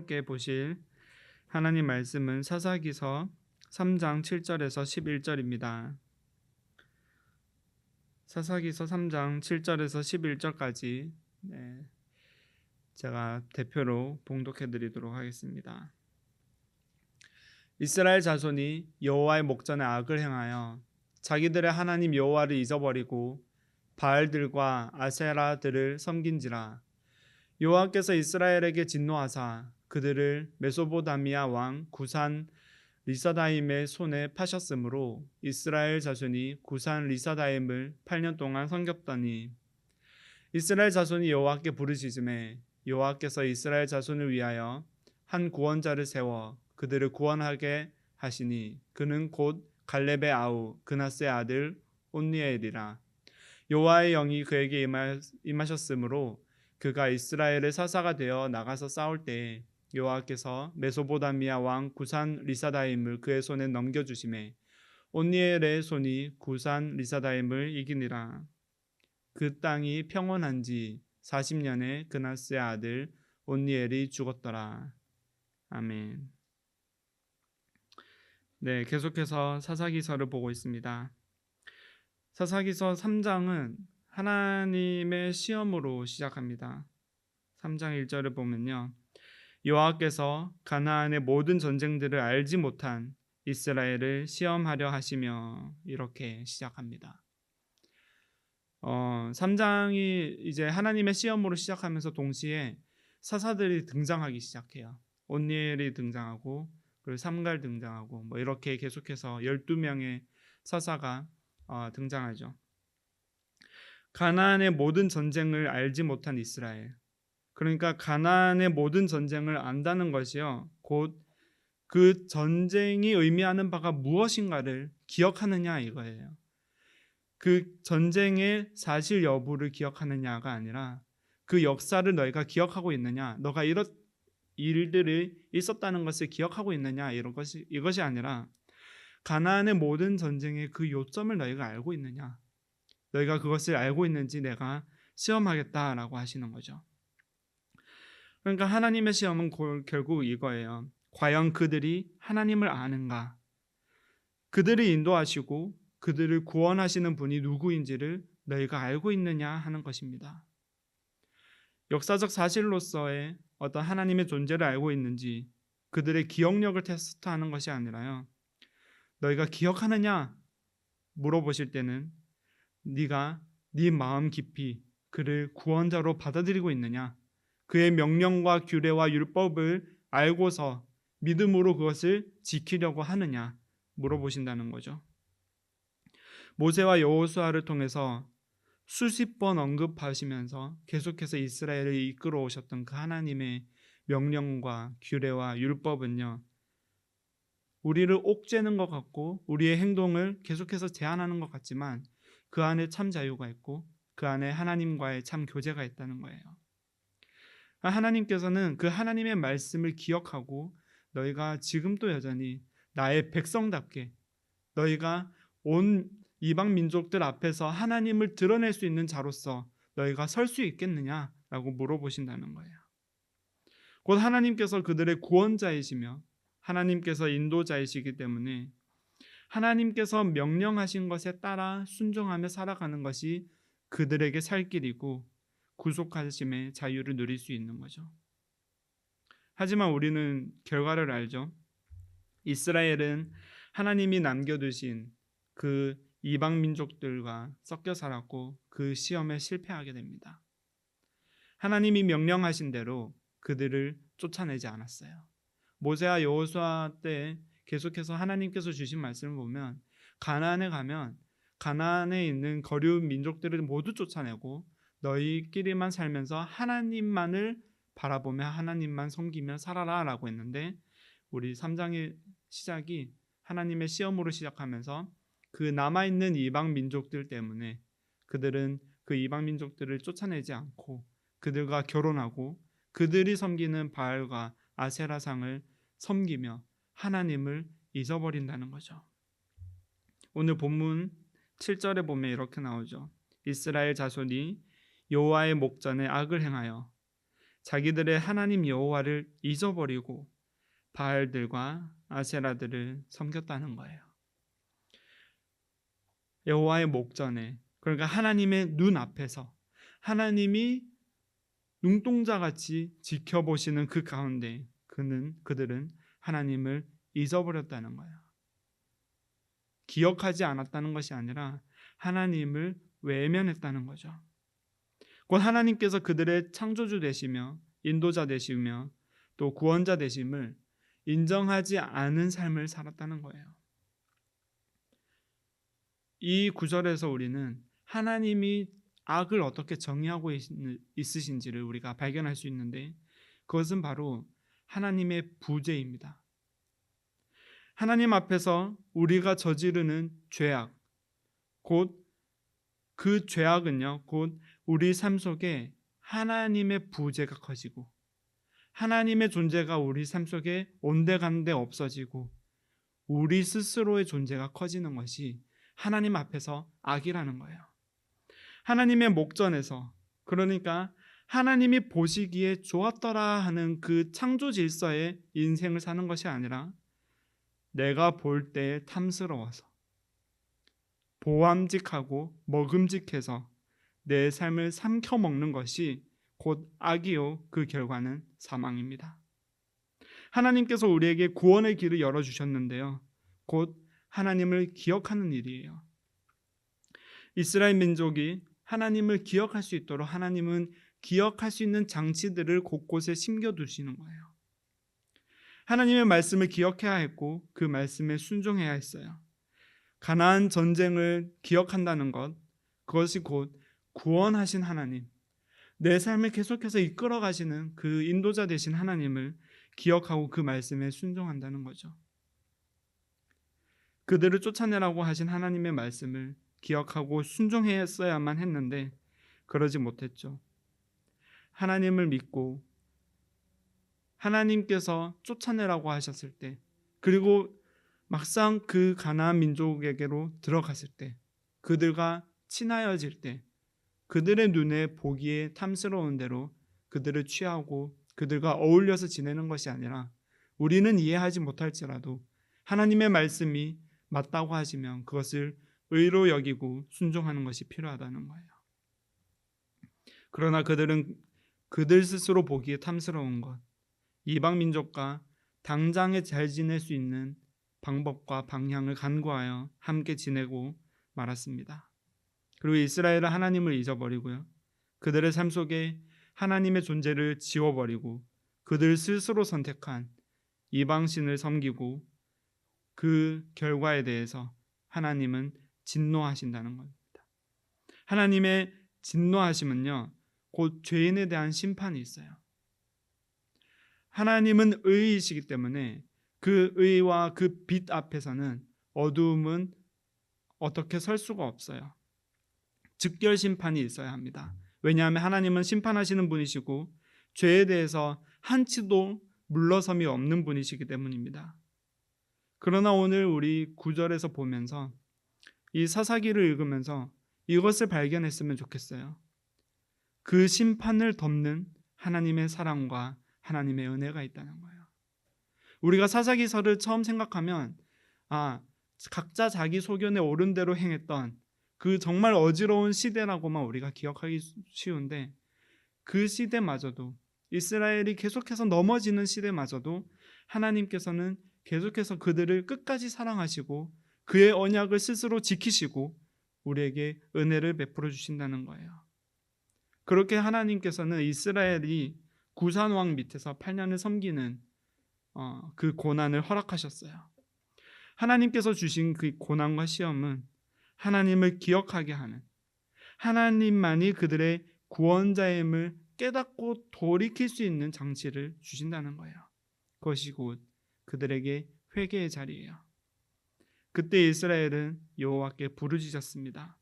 함께 보실 하나님 말씀은 사사기서 3장 7절에서 11절입니다. 사사기서 3장 7절에서 11절까지 제가 대표로 봉독해 드리도록 하겠습니다. 이스라엘 자손이 여호와의 목전에 악을 행하여 자기들의 하나님 여호와를 잊어버리고 바알들과 아세라들을 섬긴지라. 여호와께서 이스라엘에게 진노하사 그들을 메소보다미아 왕 구산 리사다임의 손에 파셨으므로 이스라엘 자손이 구산 리사다임을 8년 동안 섬겼더니 이스라엘 자손이 여호와께 부르짖음에 여호와께서 이스라엘 자손을 위하여 한 구원자를 세워 그들을 구원하게 하시니 그는 곧 갈렙의 아우 그나스의 아들 온니엘이라. 여호와의 영이 그에게 임하셨으므로 그가 이스라엘의 사사가 되어 나가서 싸울 때에 여호와께서 메소보다미아 왕 구산 리사다임을 그의 손에 넘겨주심에 온니엘의 손이 구산 리사다임을 이기니라. 그 땅이 평온한지 40년에 그나스의 아들 온니엘이 죽었더라. 아멘. 계속해서 사사기서를 보고 있습니다. 사사기서 3장은 하나님의 시험으로 시작합니다. 3장 1절을 보면요, 여호와께서 가나안의 모든 전쟁들을 알지 못한 이스라엘을 시험하려 하시며 이렇게 시작합니다. 3장이 이제 하나님의 시험으로 시작하면서 동시에 사사들이 등장하기 시작해요. 온니엘이 등장하고 그리고 삼갈 등장하고 이렇게 계속해서 12명의 사사가 등장하죠. 가나안의 모든 전쟁을 알지 못한 이스라엘, 그러니까 가나안의 모든 전쟁을 안다는 것이요, 곧 그 전쟁이 의미하는 바가 무엇인가를 기억하느냐 이거예요. 그 전쟁의 사실 여부를 기억하느냐가 아니라 그 역사를 너희가 기억하고 있느냐, 너가 이런 일들이 있었다는 것을 기억하고 있느냐, 이것이 아니라 가나안의 모든 전쟁의 그 요점을 너희가 알고 있느냐, 너희가 그것을 알고 있는지 내가 시험하겠다라고 하시는 거죠. 그러니까 하나님의 시험은 결국 이거예요. 과연 그들이 하나님을 아는가? 그들을 인도하시고 그들을 구원하시는 분이 누구인지를 너희가 알고 있느냐 하는 것입니다. 역사적 사실로서의 어떤 하나님의 존재를 알고 있는지 그들의 기억력을 테스트하는 것이 아니라요, 너희가 기억하느냐 물어보실 때는 네가 네 마음 깊이 그를 구원자로 받아들이고 있느냐, 그의 명령과 규례와 율법을 알고서 믿음으로 그것을 지키려고 하느냐 물어보신다는 거죠. 모세와 여호수아를 통해서 수십 번 언급하시면서 계속해서 이스라엘을 이끌어 오셨던 그 하나님의 명령과 규례와 율법은요, 우리를 옥죄는 것 같고 우리의 행동을 계속해서 제한하는 것 같지만 그 안에 참 자유가 있고 그 안에 하나님과의 참 교제가 있다는 거예요. 하나님께서는 그 하나님의 말씀을 기억하고 너희가 지금도 여전히 나의 백성답게 너희가 온 이방 민족들 앞에서 하나님을 드러낼 수 있는 자로서 너희가 설 수 있겠느냐라고 물어보신다는 거예요. 곧 하나님께서 그들의 구원자이시며 하나님께서 인도자이시기 때문에 하나님께서 명령하신 것에 따라 순종하며 살아가는 것이 그들에게 살 길이고 구속하심의 자유를 누릴 수 있는 거죠. 하지만 우리는 결과를 알죠. 이스라엘은 하나님이 남겨두신 그 이방 민족들과 섞여 살았고 그 시험에 실패하게 됩니다. 하나님이 명령하신 대로 그들을 쫓아내지 않았어요. 모세와 여호수아 때 계속해서 하나님께서 주신 말씀을 보면 가나안에 가면 가나안에 있는 거류인 민족들을 모두 쫓아내고 너희끼리만 살면서 하나님만을 바라보며 하나님만 섬기며 살아라 라고 했는데, 우리 3장의 시작이 하나님의 시험으로 시작하면서 그 남아있는 이방 민족들 때문에 그들은 그 이방 민족들을 쫓아내지 않고 그들과 결혼하고 그들이 섬기는 바알과 아세라상을 섬기며 하나님을 잊어버린다는 거죠. 오늘 본문 7절에 보면 이렇게 나오죠. 이스라엘 자손이 여호와의 목전에 악을 행하여 자기들의 하나님 여호와를 잊어버리고 바알들과 아세라들을 섬겼다는 거예요. 여호와의 목전에, 그러니까 하나님의 눈 앞에서 하나님이 눈동자같이 지켜보시는 그 가운데 그들은 하나님을 잊어버렸다는 거예요. 기억하지 않았다는 것이 아니라 하나님을 외면했다는 거죠. 곧 하나님께서 그들의 창조주 되시며 인도자 되시며 또 구원자 되심을 인정하지 않은 삶을 살았다는 거예요. 이 구절에서 우리는 하나님이 악을 어떻게 정의하고 있으신지를 우리가 발견할 수 있는데, 그것은 바로 하나님의 부재입니다. 하나님 앞에서 우리가 저지르는 죄악, 곧 그 죄악은요, 곧 우리 삶 속에 하나님의 부재가 커지고 하나님의 존재가 우리 삶 속에 온데간데 없어지고 우리 스스로의 존재가 커지는 것이 하나님 앞에서 악이라는 거예요. 하나님의 목전에서, 그러니까 하나님이 보시기에 좋았더라 하는 그 창조 질서의 인생을 사는 것이 아니라 내가 볼 때 탐스러워서 보암직하고 먹음직해서 내 삶을 삼켜먹는 것이 곧 악이요, 그 결과는 사망입니다. 하나님께서 우리에게 구원의 길을 열어주셨는데요, 곧 하나님을 기억하는 일이에요. 이스라엘 민족이 하나님을 기억할 수 있도록 하나님은 기억할 수 있는 장치들을 곳곳에 심겨두시는 거예요. 하나님의 말씀을 기억해야 했고 그 말씀에 순종해야 했어요. 가나안 전쟁을 기억한다는 것, 그것이 곧 구원하신 하나님, 내 삶을 계속해서 이끌어 가시는 그 인도자 되신 하나님을 기억하고 그 말씀에 순종한다는 거죠. 그들을 쫓아내라고 하신 하나님의 말씀을 기억하고 순종했어야만 했는데 그러지 못했죠. 하나님을 믿고 하나님께서 쫓아내라고 하셨을 때, 그리고 막상 그 가나안 민족에게로 들어갔을 때, 그들과 친하여질 때 그들의 눈에 보기에 탐스러운 대로 그들을 취하고 그들과 어울려서 지내는 것이 아니라 우리는 이해하지 못할지라도 하나님의 말씀이 맞다고 하시면 그것을 의로 여기고 순종하는 것이 필요하다는 거예요. 그러나 그들은 그들 스스로 보기에 탐스러운 것, 이방 민족과 당장에 잘 지낼 수 있는 방법과 방향을 간구하여 함께 지내고 말았습니다. 그리고 이스라엘은 하나님을 잊어버리고요, 그들의 삶 속에 하나님의 존재를 지워버리고 그들 스스로 선택한 이방신을 섬기고 그 결과에 대해서 하나님은 진노하신다는 겁니다. 하나님의 진노하심은요, 곧 죄인에 대한 심판이 있어요. 하나님은 의이시기 때문에 그 의와 그 빛 앞에서는 어두움은 어떻게 설 수가 없어요. 즉결 심판이 있어야 합니다. 왜냐하면 하나님은 심판하시는 분이시고 죄에 대해서 한치도 물러섬이 없는 분이시기 때문입니다. 그러나 오늘 우리 9절에서 보면서 이 사사기를 읽으면서 이것을 발견했으면 좋겠어요. 그 심판을 덮는 하나님의 사랑과 하나님의 은혜가 있다는 거예요. 우리가 사사기서를 처음 생각하면 각자 자기 소견에 옳은 대로 행했던 그 정말 어지러운 시대라고만 우리가 기억하기 쉬운데, 그 시대마저도, 이스라엘이 계속해서 넘어지는 시대마저도 하나님께서는 계속해서 그들을 끝까지 사랑하시고 그의 언약을 스스로 지키시고 우리에게 은혜를 베풀어 주신다는 거예요. 그렇게 하나님께서는 이스라엘이 구산왕 밑에서 8년을 섬기는 그 고난을 허락하셨어요. 하나님께서 주신 그 고난과 시험은 하나님을 기억하게 하는, 하나님만이 그들의 구원자임을 깨닫고 돌이킬 수 있는 장치를 주신다는 거예요. 그것이 곧 그들에게 회개의 자리예요. 그때 이스라엘은 여호와께 부르짖었습니다.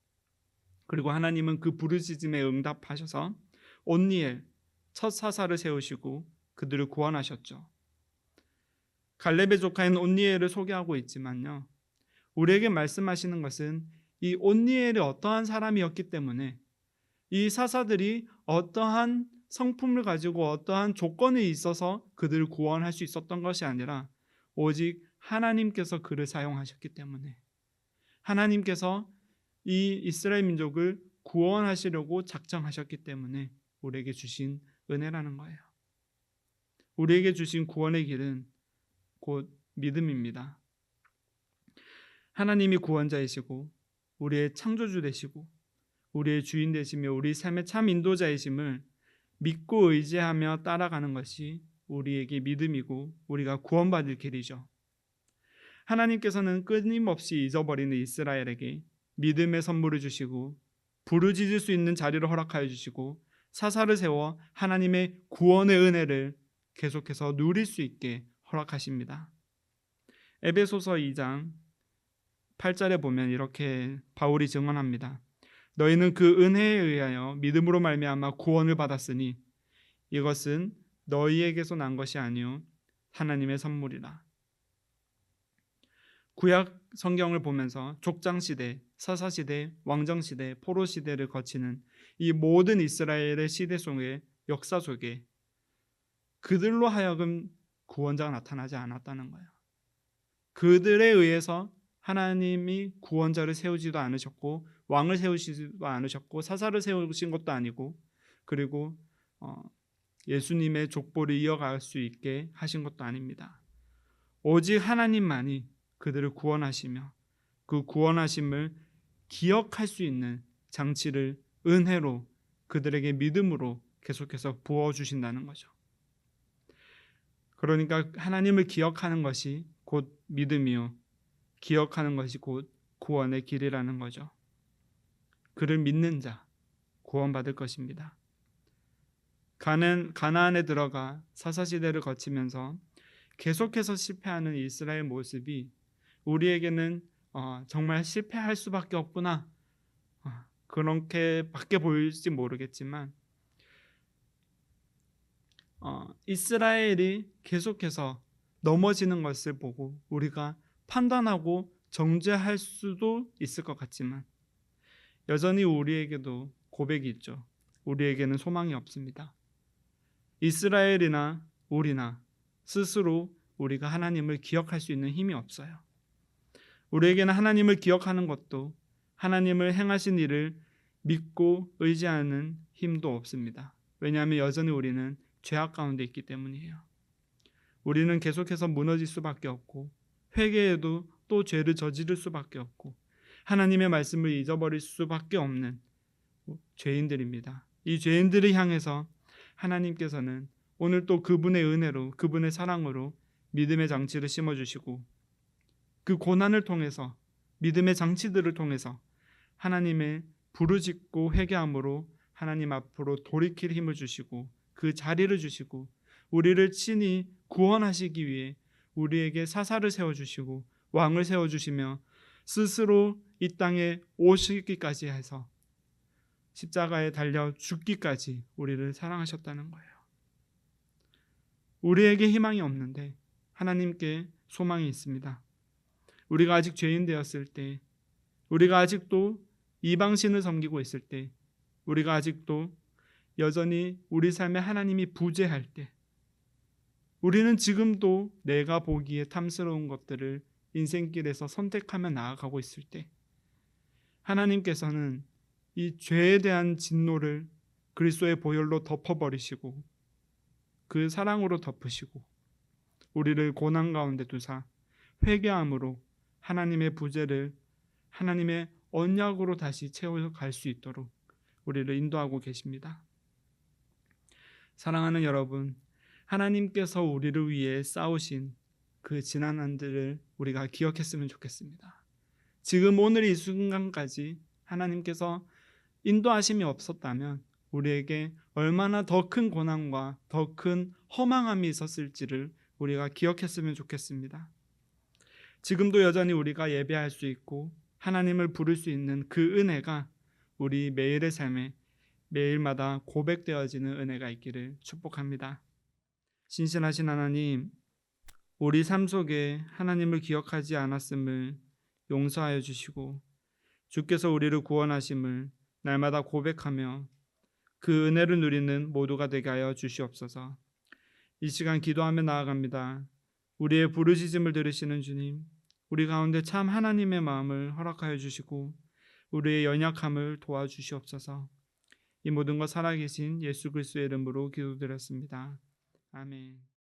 그리고 하나님은 그 부르짖음에 응답하셔서 온니엘 첫 사사를 세우시고 그들을 구원하셨죠. 갈렙의 조카인 온니엘을 소개하고 있지만요, 우리에게 말씀하시는 것은 이 온니엘이 어떠한 사람이었기 때문에 이 사사들이 어떠한 성품을 가지고 어떠한 조건이 있어서 그들을 구원할 수 있었던 것이 아니라 오직 하나님께서 그를 사용하셨기 때문에, 하나님께서 이 이스라엘 민족을 구원하시려고 작정하셨기 때문에 우리에게 주신 은혜라는 거예요. 우리에게 주신 구원의 길은 곧 믿음입니다. 하나님이 구원자이시고 우리의 창조주 되시고 우리의 주인 되시며 우리 삶의 참 인도자이심을 믿고 의지하며 따라가는 것이 우리에게 믿음이고 우리가 구원받을 길이죠. 하나님께서는 끊임없이 잊어버리는 이스라엘에게 믿음의 선물을 주시고 부르짖을 수 있는 자리를 허락하여 주시고 사사를 세워 하나님의 구원의 은혜를 계속해서 누릴 수 있게 허락하십니다. 에베소서 2장 8절에 보면 이렇게 바울이 증언합니다. 너희는 그 은혜에 의하여 믿음으로 말미암아 구원을 받았으니 이것은 너희에게서 난 것이 아니요 하나님의 선물이라. 구약 성경을 보면서 족장시대, 사사시대, 왕정시대, 포로시대를 거치는 이 모든 이스라엘의 시대 속의 역사 속에 그들로 하여금 구원자가 나타나지 않았다는 거예요. 그들에 의해서 하나님이 구원자를 세우지도 않으셨고 왕을 세우시지도 않으셨고 사사를 세우신 것도 아니고 그리고 예수님의 족보를 이어갈 수 있게 하신 것도 아닙니다. 오직 하나님만이 그들을 구원하시며 그 구원하심을 기억할 수 있는 장치를 은혜로 그들에게 믿음으로 계속해서 부어주신다는 거죠. 그러니까 하나님을 기억하는 것이 곧 믿음이요 기억하는 것이 곧 구원의 길이라는 거죠. 그를 믿는 자 구원받을 것입니다. 가나안에 들어가 사사시대를 거치면서 계속해서 실패하는 이스라엘 모습이 우리에게는 정말 실패할 수밖에 없구나 그렇게밖에 보일지 모르겠지만 이스라엘이 계속해서 넘어지는 것을 보고 우리가 판단하고 정죄할 수도 있을 것 같지만 여전히 우리에게도 고백이 있죠. 우리에게는 소망이 없습니다. 이스라엘이나 우리나 스스로 우리가 하나님을 기억할 수 있는 힘이 없어요. 우리에게는 하나님을 기억하는 것도 하나님을 행하신 일을 믿고 의지하는 힘도 없습니다. 왜냐하면 여전히 우리는 죄악 가운데 있기 때문이에요. 우리는 계속해서 무너질 수밖에 없고 회개에도 또 죄를 저지를 수밖에 없고 하나님의 말씀을 잊어버릴 수밖에 없는 죄인들입니다. 이 죄인들을 향해서 하나님께서는 오늘 또 그분의 은혜로 그분의 사랑으로 믿음의 장치를 심어주시고 그 고난을 통해서 믿음의 장치들을 통해서 하나님의 부르짖고 회개함으로 하나님 앞으로 돌이킬 힘을 주시고 그 자리를 주시고 우리를 친히 구원하시기 위해 우리에게 사사를 세워주시고 왕을 세워주시며 스스로 이 땅에 오시기까지 해서 십자가에 달려 죽기까지 우리를 사랑하셨다는 거예요. 우리에게 희망이 없는데 하나님께 소망이 있습니다. 우리가 아직 죄인 되었을 때, 우리가 아직도 이방신을 섬기고 있을 때, 우리가 아직도 여전히 우리 삶에 하나님이 부재할 때, 우리는 지금도 내가 보기에 탐스러운 것들을 인생길에서 선택하며 나아가고 있을 때 하나님께서는 이 죄에 대한 진노를 그리스도의 보혈로 덮어버리시고 그 사랑으로 덮으시고 우리를 고난 가운데 두사 회개함으로 하나님의 부재를 하나님의 언약으로 다시 채워갈 수 있도록 우리를 인도하고 계십니다. 사랑하는 여러분, 하나님께서 우리를 위해 싸우신 그 지난 한들을 우리가 기억했으면 좋겠습니다. 지금 오늘 이 순간까지 하나님께서 인도하심이 없었다면 우리에게 얼마나 더 큰 고난과 더 큰 허망함이 있었을지를 우리가 기억했으면 좋겠습니다. 지금도 여전히 우리가 예배할 수 있고 하나님을 부를 수 있는 그 은혜가 우리 매일의 삶에 매일마다 고백되어지는 은혜가 있기를 축복합니다. 신실하신 하나님, 우리 삶 속에 하나님을 기억하지 않았음을 용서하여 주시고 주께서 우리를 구원하심을 날마다 고백하며 그 은혜를 누리는 모두가 되게 하여 주시옵소서. 이 시간 기도하며 나아갑니다. 우리의 부르짖음을 들으시는 주님, 우리 가운데 참 하나님의 마음을 허락하여 주시고 우리의 연약함을 도와주시옵소서. 이 모든 것 살아계신 예수 그리스도의 이름으로 기도드렸습니다. 아멘.